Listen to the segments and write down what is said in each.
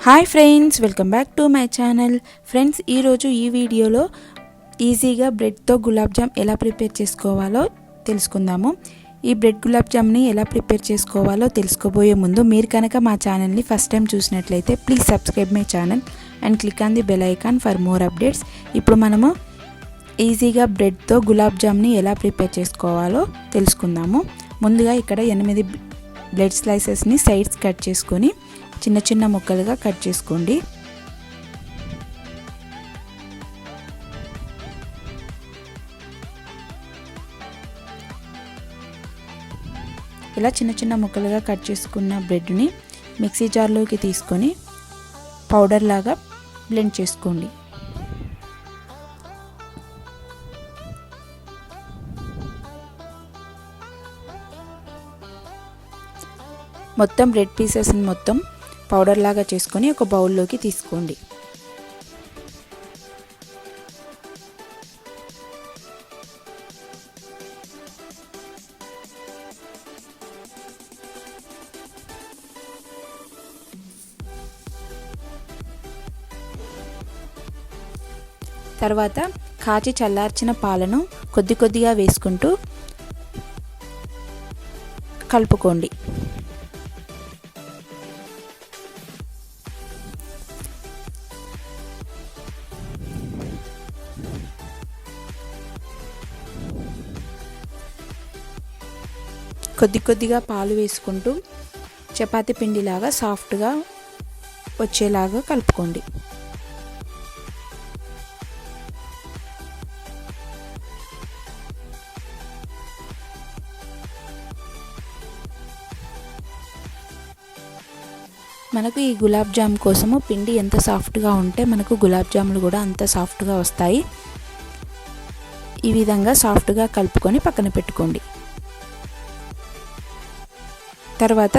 Hi friends, welcome back to my channel. Friends, ఈరోజు ఈ వీడియోలో ఈజీగా బ్రెడ్తో గులాబ్ జామ్ ఎలా ప్రిపేర్ చేసుకోవాలో తెలుసుకుందాము. ఈ బ్రెడ్ గులాబ్ జామ్ని ఎలా ప్రిపేర్ చేసుకోవాలో తెలుసుకోబోయే ముందు మీరు కనుక మా ఛానల్ని ఫస్ట్ టైం చూసినట్లయితే please subscribe my channel and click on the bell icon for more updates. ఇప్పుడు మనము ఈజీగా బ్రెడ్తో గులాబ్ జామ్ని ఎలా ప్రిపేర్ చేసుకోవాలో తెలుసుకుందాము. ముందుగా ఇక్కడ 8 బ్రెడ్ స్లైసెస్ని సైడ్స్ కట్ చేసుకొని చిన్న చిన్న ముక్కలుగా కట్ చేసుకోండి. ఇలా చిన్న చిన్న ముక్కలుగా కట్ చేసుకున్న బ్రెడ్ని మిక్సీ జార్లోకి తీసుకొని పౌడర్ లాగా బ్లెండ్ చేసుకోండి. మొత్తం బ్రెడ్ పీసెస్ని మొత్తం పౌడర్ లాగా చేసుకొని ఒక బౌల్లోకి తీసుకోండి. తర్వాత కాచి చల్లార్చిన పాలను కొద్ది కొద్దిగా వేసుకుంటూ కలుపుకోండి. కొద్ది కొద్దిగా పాలు వేసుకుంటూ చపాతీ పిండిలాగా సాఫ్ట్గా వచ్చేలాగా కలుపుకోండి. మనకు ఈ గులాబ్ జామ్ కోసము పిండి ఎంత సాఫ్ట్గా ఉంటే మనకు గులాబ్ జాములు కూడా అంత సాఫ్ట్గా వస్తాయి. ఈ విధంగా సాఫ్ట్గా కలుపుకొని పక్కన పెట్టుకోండి. తర్వాత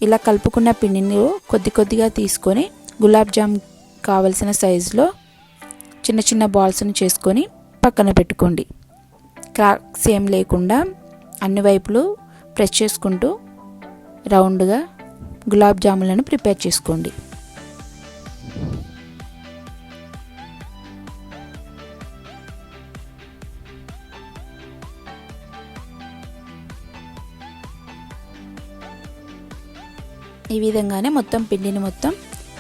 ఇలా కలుపుకున్న పిండిని కొద్ది కొద్దిగా తీసుకొని గులాబ్ జామ్ కావలసిన సైజులో చిన్న చిన్న బాల్స్ని చేసుకొని పక్కన పెట్టుకోండి. క్రాక్స్ ఏం లేకుండా అన్ని వైపులు ప్రెస్ చేసుకుంటూ రౌండ్గా గులాబ్ జాములను ప్రిపేర్ చేసుకోండి. ఈ విధంగానే మొత్తం పిండిని మొత్తం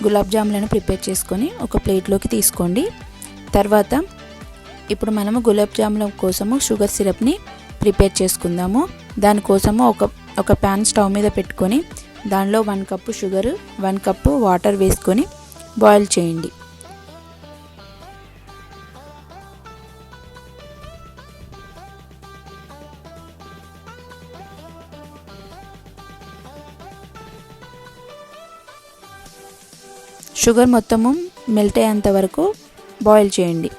గులాబ్ జాములను ప్రిపేర్ చేసుకొని ఒక ప్లేట్లోకి తీసుకోండి. తర్వాత ఇప్పుడు మనము గులాబ్ జాముల కోసము షుగర్ సిరప్ని ప్రిపేర్ చేసుకుందాము. దానికోసము ఒక ప్యాన్ స్టవ్ మీద పెట్టుకొని దానిలో 1 కప్పు షుగర్ 1 కప్పు వాటర్ వేసుకొని బాయిల్ చేయండి. షుగర్ మొత్తము మెల్ట్ అయ్యేంత వరకు బాయిల్ చేయండి.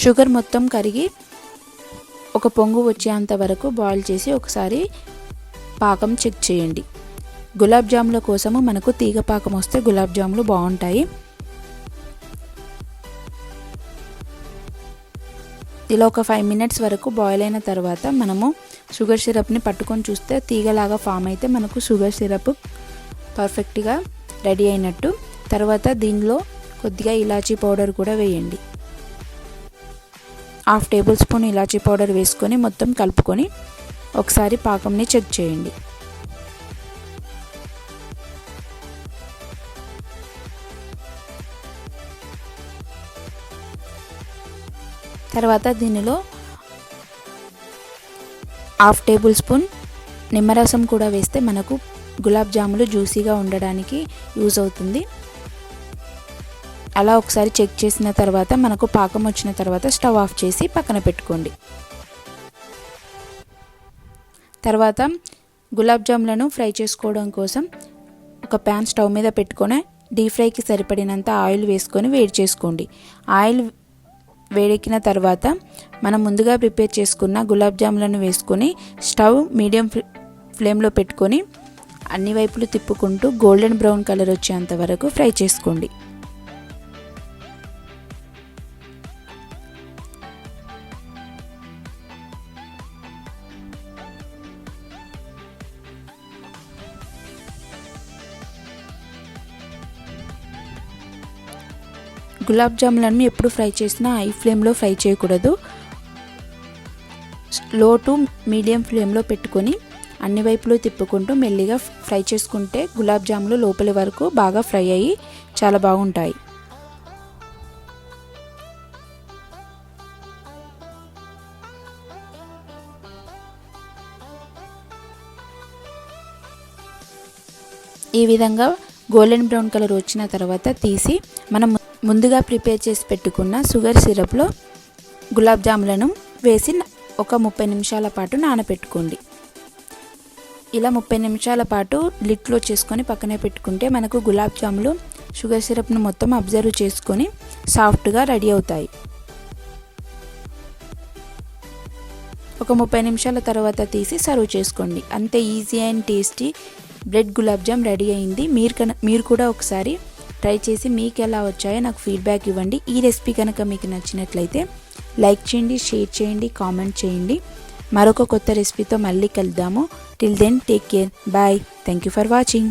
షుగర్ మొత్తం కరిగి ఒక పొంగు వచ్చేంత వరకు బాయిల్ చేసి ఒకసారి పాకం చెక్ చేయండి. గులాబ్ జాముల కోసము మనకు తీగ పాకం వస్తే గులాబ్ జాములు బాగుంటాయి. ఇలా ఒక 5 మినిట్స్ వరకు బాయిల్ అయిన తర్వాత మనము షుగర్ సిరప్ని పట్టుకొని చూస్తే తీగలాగా ఫామ్ అయితే మనకు షుగర్ సిరప్ పర్ఫెక్ట్గా రెడీ అయినట్టు. తర్వాత దీనిలో కొద్దిగా ఇలాచీ పౌడర్ కూడా వేయండి. 1/2 టేబుల్ స్పూన్ ఇలాచీ పౌడర్ వేసుకొని మొత్తం కలుపుకొని ఒకసారి పాకంని చెక్ చేయండి. తర్వాత దీనిలో 1/2 టేబుల్ స్పూన్ నిమ్మరసం కూడా వేస్తే మనకు గులాబ్ జాములు జ్యూసీగా ఉండడానికి యూజ్ అవుతుంది. అలా ఒకసారి చెక్ చేసిన తర్వాత మనకు పాకం వచ్చిన తర్వాత స్టవ్ ఆఫ్ చేసి పక్కన పెట్టుకోండి. తర్వాత గులాబ్ జాములను ఫ్రై చేసుకోవడం కోసం ఒక ప్యాన్ స్టవ్ మీద పెట్టుకొని డీప్ ఫ్రైకి సరిపడినంత ఆయిల్ వేసుకొని వేడి చేసుకోండి. ఆయిల్ వేడెక్కిన తర్వాత మనం ముందుగా ప్రిపేర్ చేసుకున్న గులాబ్ జాములను వేసుకొని స్టవ్ మీడియం ఫ్లేమ్లో పెట్టుకొని అన్ని వైపులు తిప్పుకుంటూ గోల్డెన్ బ్రౌన్ కలర్ వచ్చేంత వరకు ఫ్రై చేసుకోండి. గులాబ్ జాములను ఎప్పుడు ఫ్రై చేసినా హై ఫ్లేమ్లో ఫ్రై చేయకూడదు. లో టు మీడియం ఫ్లేమ్లో పెట్టుకొని అన్ని వైపులు తిప్పుకుంటూ మెల్లిగా ఫ్రై చేసుకుంటే గులాబ్ జాములు లోపలి వరకు బాగా ఫ్రై అయ్యి చాలా బాగుంటాయి. ఈ విధంగా గోల్డెన్ బ్రౌన్ కలర్ వచ్చిన తర్వాత తీసి మనం ముందుగా ప్రిపేర్ చేసి పెట్టుకున్న షుగర్ సిరప్లో గులాబ్ జాములను వేసి ఒక 30 నిమిషాల పాటు నానబెట్టుకోండి. ఇలా 30 నిమిషాల పాటు లిడ్ క్లోజ్ చేసుకొని పక్కనే పెట్టుకుంటే మనకు గులాబ్ జాములు షుగర్ సిరప్ను మొత్తం అబ్జర్వ్ చేసుకొని సాఫ్ట్గా రెడీ అవుతాయి. ఒక 30 నిమిషాల తర్వాత తీసి సర్వ్ చేసుకోండి. అంతే easy and tasty bread gulab jam ready అయింది. మీరు కూడా ఒకసారి ట్రై చేసి మీకు ఎలా వచ్చాయో నాకు ఫీడ్బ్యాక్ ఇవ్వండి. ఈ రెసిపీ కనుక మీకు నచ్చినట్లయితే లైక్ చేయండి, షేర్ చేయండి, కామెంట్ చేయండి. మరొక కొత్త రెసిపీతో మళ్ళీ కలుద్దాము. Till then take care, bye. Thank you for watching.